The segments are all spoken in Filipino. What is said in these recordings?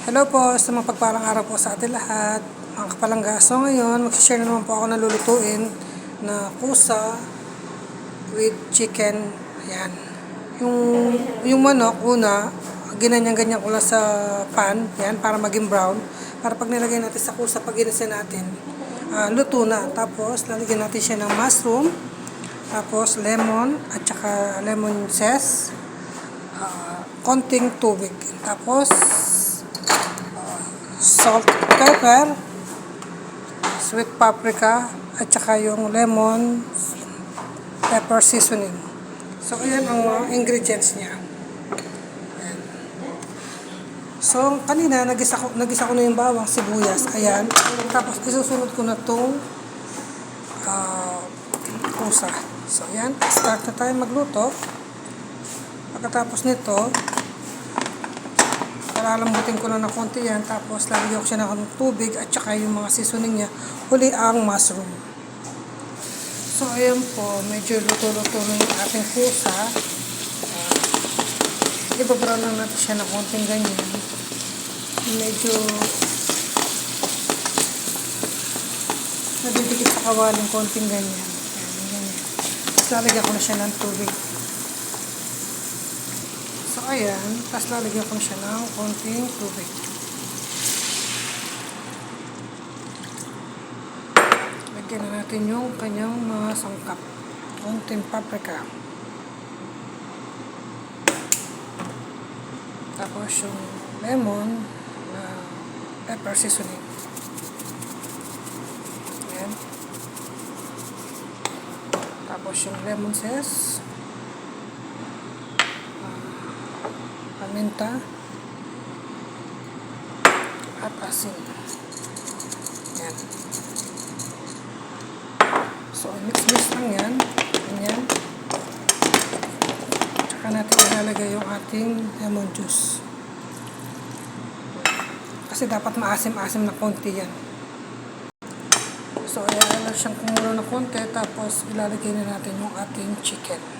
Hello po, sa mga pagpalang araw po sa atin lahat, mga kapalangga. So ngayon, mag-share na naman po ako na lulutuin na kusa with chicken. Ayan. Yung manok, una, ganyan-ganyan ko lang sa pan, yan, para maging brown. Para pag nilagay natin sa kusa, pag ginisin natin, luto na. Tapos, lalagyan natin siya ng mushroom, tapos lemon, at saka lemon zest, konting tubig. Tapos, salt, pepper, sweet paprika, at saka yung lemon pepper seasoning. So, ayan ang mga ingredients niya. Ayan. So, kanina, nagisa ko na yung bawang, sibuyas. Ayan. Tapos, isusunod ko na itong kusa. So, ayan. Start na tayo magluto. Pagkatapos nito, palalambutin ko na ng konti yan, tapos lalagyan ko siya ng tubig at saka yung mga seasoning niya, huli ang mushroom. So ayan po, medyo luto-luto na yung ating kusa. Ibabrown lang natin siya ng konting ganyan. Medyo nadidikit sa kawaling konting ganyan. Ayan, ganyan. Tapos lalagyan ko na siya ng tubig. So, ayan. Tapos lalagyan ko siya ng konting tubig. Lagyan na natin yung kanyang mga sangkap. Konting paprika. Tapos yung lemon na pepper seasoning. Ayan. Tapos yung lemon zest. Paminta at asin. Yan. So, mix-mix lang yan. Ganyan. Tsaka natin ilalagay yung ating lemon juice. Kasi dapat maasim-asim na konti yan. So, ayan lang siyang kumulo na konti. Tapos, ilalagay na natin yung ating chicken.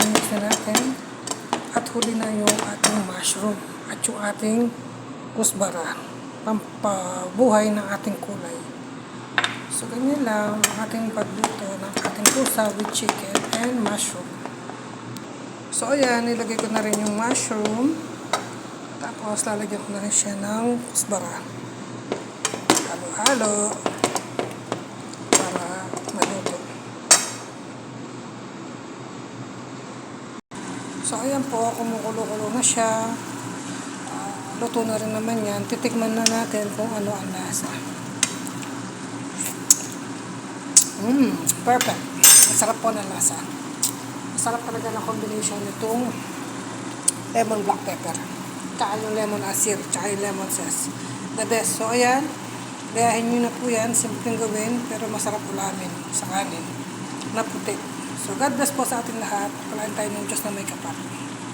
Mix na natin at huli na yung ating mushroom at yung ating kusbara, pampabuhay ng ating kulay. So ganyan lang ang ating pagluto ng ating kusa with chicken and mushroom. So ayan, nilagay ko na rin yung mushroom, tapos lalagyan ko na rin siya ng kusbara. Halo-halo para maluto. So, ayan po, kumukulo-kulo na siya. Luto na rin naman yan. Titikman na natin kung ano ang lasa. Perfect. Masarap po ng lasa. Masarap talaga na combination nitong lemon black pepper. Tsaka yung lemon asir, tsaka yung lemon zest. The best. So, ayan. Gayahin nyo na po yan. Simpleng gawin, pero masarap ulamin sa kanin na puti. So, God bless po sa ating lahat. Palain tayo ng Diyos na may kapal.